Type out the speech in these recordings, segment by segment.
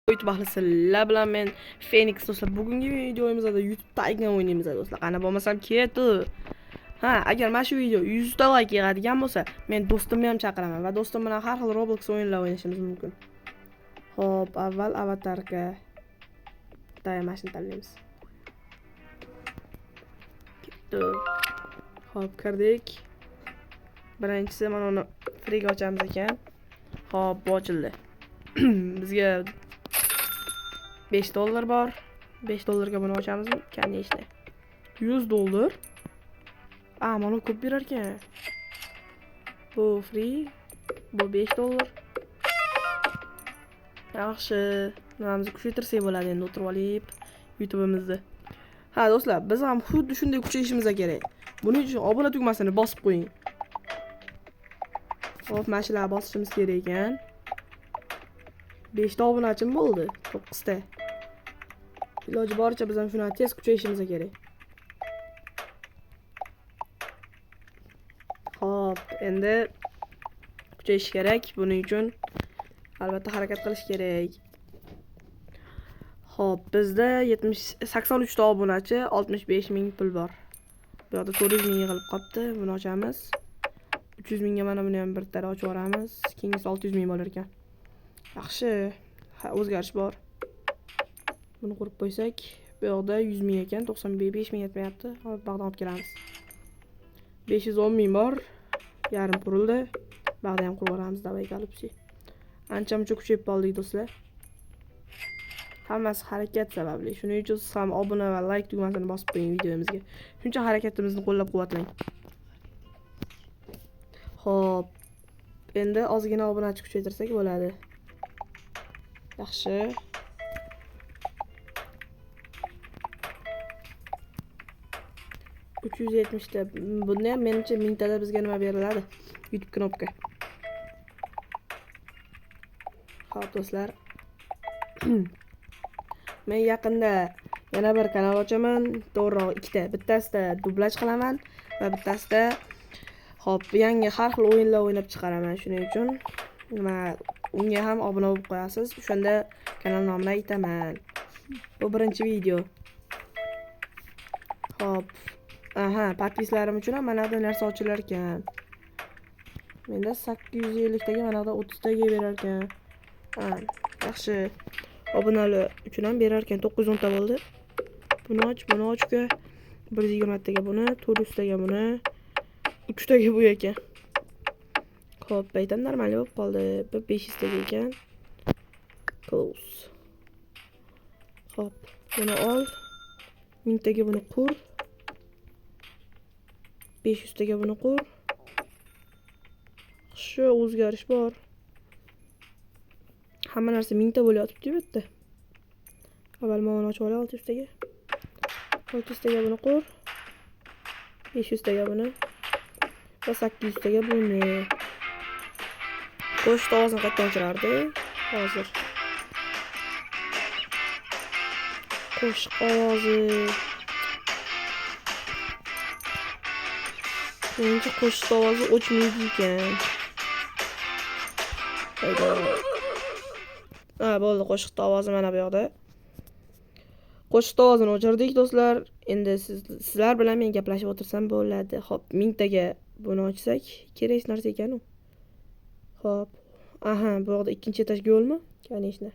YouTube sizlar bilan men Phoenix do'stlar. Bugungi videomizda YouTube Tiger o'ynaymiz do'stlar. Qani bo'lmasam ketu. Ha, agar mana shu video 100 ta like yig'adigan bo'lsa, men do'stimni ham chaqiraman va do'stim bilan har xil Roblox o'yinlar o'ynashimiz mumkin. Xo'p, avval avatarga mashina tanlaymiz. Ketdi. Xo'p, kirdik. Birinchisi mana uni free ga ochamiz ekan. Xo'p, ochildi. Bizga $5 bor. $5 buni ochamiz конечно. $100. Mana ko'p berar ekan. Bu free. Bu $5. Yaxshi. Nimamizni kuchaytirsak bo'ladi endi o'tirib olib YouTube'imizni. Ha do'stlar, biz ham xuddi shunday kuchayishimiz kerak. Buning uchun obuna tugmasini bosib qo'ying. Hop, mana shularni bosishimiz kerak ekan. 5 ta obunachim bo'ldi. 9 ta. Iloji boricha biz ham shuni tez kuchayishimiz kerak. Hop, endi kuchayish kerak. Buning uchun albatta harakat qilish kerak. Hop, bizda 83 ta obunachi, 65 ming pul bor. Bu yerda 400 ming yig'ilib qolibdi. Buni ochamiz. 300 mingga mana buni ham bir tara ochib yuboramiz. Keyingi 600 ming bo'lar ekan. Yaxshi. Ha, o'zgarish bor. Buni qurib qo'ysak, bu yerda 100 ming ekan, 95 ming yetmayapti. Hop, bag'dan olib kelamiz. 510 ming bor. Yarim qurildi. Bag'da ham qurib olamiz, davay galipsi. Ancha-muncha kuchayib qoldik do'stlar. Hammasi harakat sababli. Shuning uchun siz ham obuna va like tugmasini bosib qo'ying videomizga. Shuncha harakatimizni qo'llab-quvvatlang. Xo'p. Endi ozgina obunachi kuchaytirsak bo'ladi. Yaxshi. $370 ta. Bunda ham menimcha 1000 tada bizga nima beriladi? YouTube knopka. Xo'p do'stlar. Men yaqinda yana bir kanal ochaman. To'g'ri, ikkita. Bittasida dublaj qilaman va bittasida hop, yangi har xil o'yinlar o'ynab chiqaraman. Shuning uchun nima unga ham obuna bo'lib qo'yasiz. O'shanda kanal nomini aytaman. Bu birinchi video. Hop. Aha, podpislarim uchun ham mana bu narsa ochilar ekan. Menda 850 taga, mana bu 30 taga berar ekan. Ha, yaxshi. Obunalar uchun ham berar ekan. 910 ta bo'ldi. Buni ochga 120 taga buni, 400 taga buni, 3 taga bu ekan. Xo'p, baytam normal bo'lib qoldi. 500 taga ekan. Close. Xo'p, buni ol. 1000 taga buni qur. 500 taga buni qur. Shu o'zgarish bor. Hamma narsa 1000 ta bo'lyapti bu yerda. Avval mana ochib olay 600 taga. 600 taga buni qur. 500 taga buni. Va 800 taga buni. Qo'shiq ovozini qayerdan o'chirardi? Hozir. Qo'shiq ovozi. Menimcha qo'shiq ovozi o'chmaydi ekan. Ha, bo'ldi, qo'shiq ovozi mana bu yoqda. Qo'shiq ovozini o'chirdik do'stlar. Endi sizlar bilan men gaplashib o'tirsam bo'ladi. Xo'p, 1000 taga buni ochsak, kerak narsa ekan u. Xo'p. Aha, bu yoqda ikkinchi etash yo'lmi? Конечно.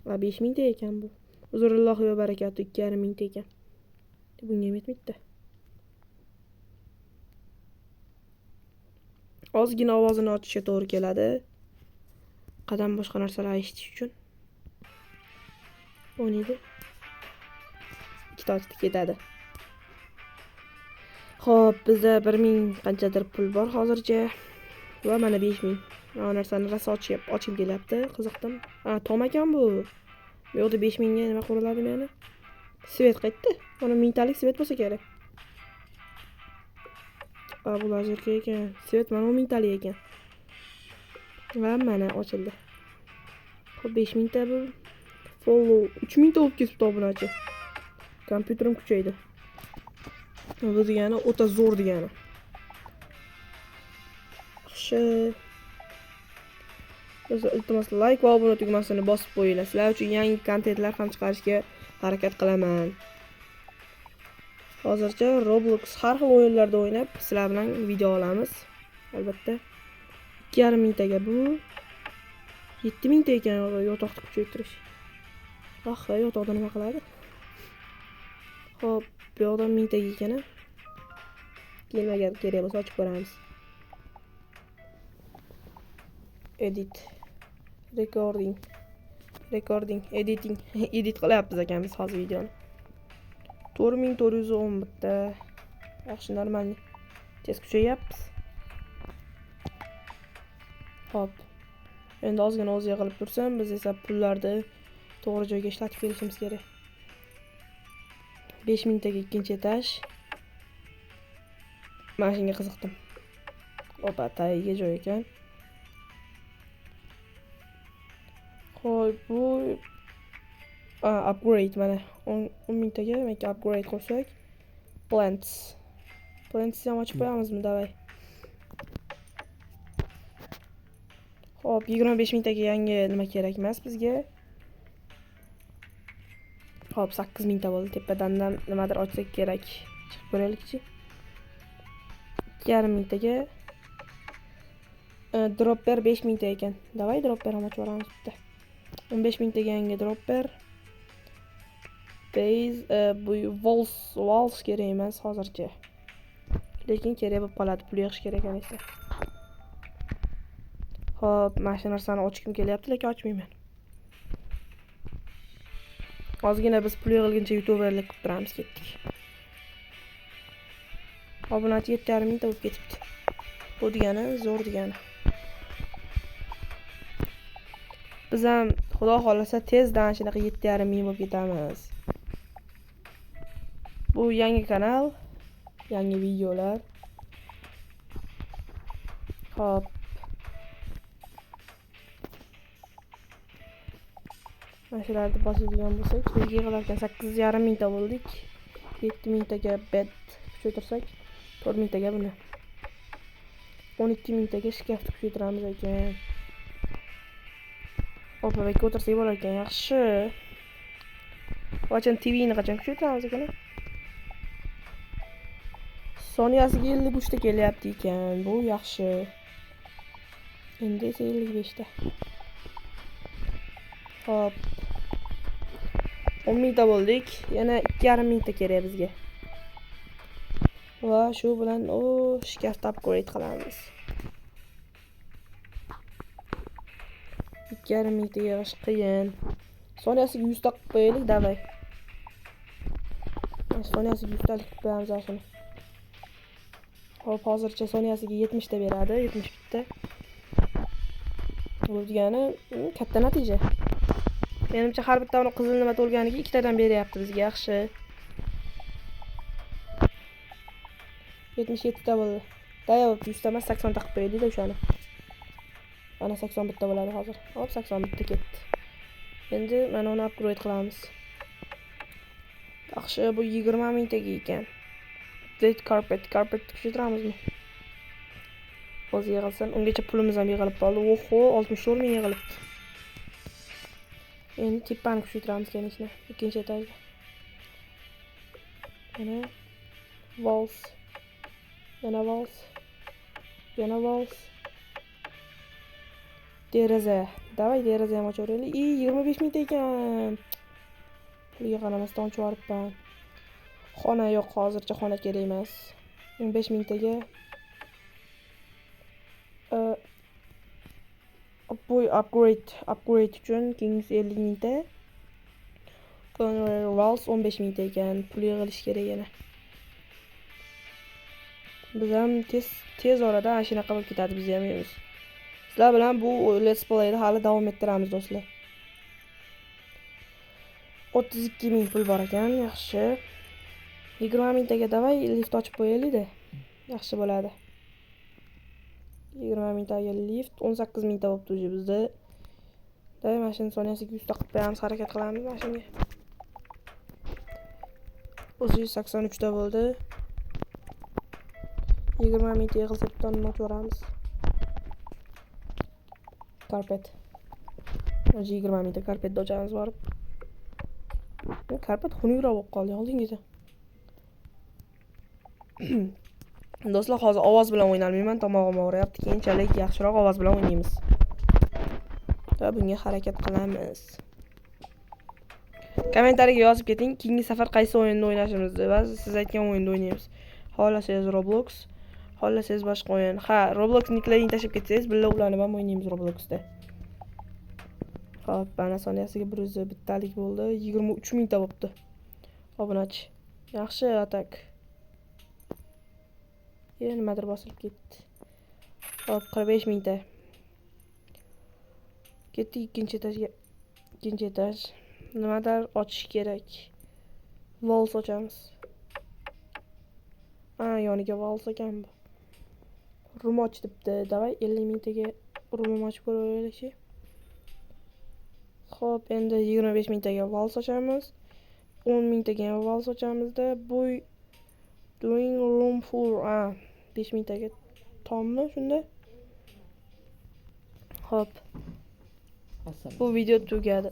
Va 5000 ta ekan bu. Uzrullohi va barakatuh 2500 ta ekan. Bunga ham yetmaydi. Ozgina ovozini ochishga to'g'ri keladi. Qadam boshqa narsalar eshitish uchun. O'ynaydi. Ikkita ochdi ketadi. Xo'p, bizda 1000 qanchadir pul bor hozircha. Va mana 5000. Mana narsani rosa ochib kelyapti. Qiziqdim. Ha, tom ekan bu. Bu yerda 5000 ga nima quriladi meni? Svet qaytdi. Mana 1000 talik svet bo'lsa kerak. Bu lazerga ekan. Svet mana 1000 talik ekan. Va mana ochildi. Xo'p, 5000 ta bu. Follow 3000 ta bo'lib ketibdi obunachi. Kompyuterim kuchaydi. Bu degani o'ta zo'r degani. Yaxshi. Iltimos like va obuna tugmasini bosib qo'yinglar. Sizlar uchun yangi kontentlar ham chiqarishga harakat qilaman. Hozircha Roblox har xil o'yinlarda o'ynab, sizlar bilan video olamiz. Albatta. 2,5 mingtaga bu 7 mingta ekan yotoqni kuchaytirish. Yotoqda nima qiladi? Xo'p, bu yoqda 1000 taga ekan. Keyin agar kerak bo'lsa ochib ko'ramiz. Edit. Recording, editing. Edit qilyapmiz ekan biz hozir videoni. 4410 bitta. Yaxshi, normal. Tez kuchayapmiz. Hop. Endi ozgina o'zi yig'ilib tursam, biz esa pullarni to'g'ri joyga ishlatib kelishimiz kerak. 5000 taga ikkinchi etaj. Men shunga qiziqdim. Opa, tagiga joy ekan. Xo'p, bu upgrade mana 10,000 taga menga upgrade qilsak, plants ham ochib qo'yamizmi, davay. Xo'p, 25,000 taga yangi nima kerak emas bizga. Xo'p, 8,000 ta bo'ldi. Tepadan nimadir ochsak kerak. Chiqib ko'raylikchi. 2,5 taga dropper 5,000 ta ekan. Davay dropper ham ochib olamiz bitta. 15,000 taga yangi dropper. Base bu walls kerak emas hozircha. Lekin kerak bo'lib qoladi, pul yig'ish kerak ekan esa. Xo'p, mana shu narsani ochkim kelyapti, lekin ochmayman. Ozgina biz pul yig'ilguncha youtuberlik qilib turamiz, ketdik. Obunachi 7,5 mingta bo'lib ketibdi. Bu degani zo'r degani. Biz ham xudo xolasa tezdan shunaqa 7,5 ming bo'lib ketamiz. Bu yangi kanal, yangi videolar. Hop. Mana shularni bosadigan bo'lsak, bizga yig'ilarkan 8,5 mingta bo'ldik. 7 mingtaga bed kuchaytirsak, 4 mingtaga buni. 12 mingtaga shkafni kuchaytiramiz ekan. Opa, bekka o'tirsak bo'lar ekan, yaxshi. Qachon TVni qachon kuchaytiramiz ekan? Soniyasiga 53 ta kelyapti ekan. Bu yaxshi. Endi esa 55 ta. Hop. 10 mingta bo'ldik. Yana 2,5 mingta kerak bizga. Va shu bilan shkafni upgrade qilamiz. 2,5 mingta yig'ish qiyin. Soniyasiga 100 ta qilib qo'yaylik, davay. Soniyasiga 100 talik qilib qo'yamiz shuni. Hop, hozircha soniyasiga 70 ta beradi, 70 bitta. Bu degani katta natija. Menimcha har bitta uni qizil nima to'lganiga 2 tadan beryapti bizga, yaxshi. 77 ta bo'ldi. Dayov 100 ta emas, 80 ta qilib qo'ydik-da o'shani. Mana 80 bitta bo'ladi hozir. Hop, 80 bitta ketdi. Endi mana uni upgrade qilamiz. Yaxshi, bu 20 ming taga ekan. Red carpet kuchaytiramizmi? O'zi yig'ilsin. Ungacha pulimiz ham yig'ilib qoldi. Oho, 64 ming yig'ilibdi. Endi tepani kuchaytiramiz kelishni. Ikkinchi etajga. Mana walls. Yana walls. Yana walls. Deraza. Davay deraza ham ochaveraylik. 25 ming ta ekan. Pul yig'anamasdan ochib yuboribman. Xona yo'q, hozircha xona kerak emas. 15 ming taga upgrade uchun Kings 50 ming ta. Walls 15 ming ta ekan. Pul yig'ilish kerak yana. Biz ham tez orada ana shunaqa bo'lib ketadi biz ham. Sizlar bilan bu let's play'ni hali davom ettiramiz do'stlar. 32 ming pul bor ekan, yaxshi. 20 ming taga davay lift ochib qo'yaylik-da. Yaxshi bo'ladi. 20 ming taga lift, 18 ming ta bo'libdi o'zi bizda. Davay mashina soniyasiga 100 ta qilib qo'yamiz, harakat qilamiz mashinaga. O'zi 83 ta bo'ldi. 20 ming ta yig'ilsa bitta ochib yuboramiz. Carpet. Hozir 20 mingta karpetni ochamiz borib. Karpet xunukroq bo'lib qoldi oldingizda. Do'stlar, hozir ovoz bilan o'ynalmayman, tomog'im og'riyapti. Keyinchalik yaxshiroq ovoz bilan o'ynaymiz. Va bunga harakat qilamiz. Kommentariyaga yozib keting, keyingi safar qaysi o'yinni o'ynashimizni va siz aytgan o'yinni o'ynaymiz. Xohlasangiz Roblox, xohlasangiz boshqa o'yin. Ha, Roblox niklaringni tashib ketsangiz, birga ulanib ham o'ynaymiz Robloxda. Xo'p, bana soniyasiga 100 bittalik bo'ldi. 23 mingta bo'libdi. Obunachi. Yaxshi atak. Nimadir bosilib ketdi. Xo'p, 45 mingta. Ketdik ikkinchi etajga. Ikkinchi etaj. Nimadir ochish kerak. Vals ochamiz. Yoniga vals ekan bu. Rum och debdi. Davay 50 mingtaga rum ochib ko'raylik. Xo'p, endi 25 mingtaga vals ochamiz. 10 mingtaga ham vals ochamizda. Bu doing room full. 5 mingtaga tommi shunda? Xo'p. Bu video tugadi.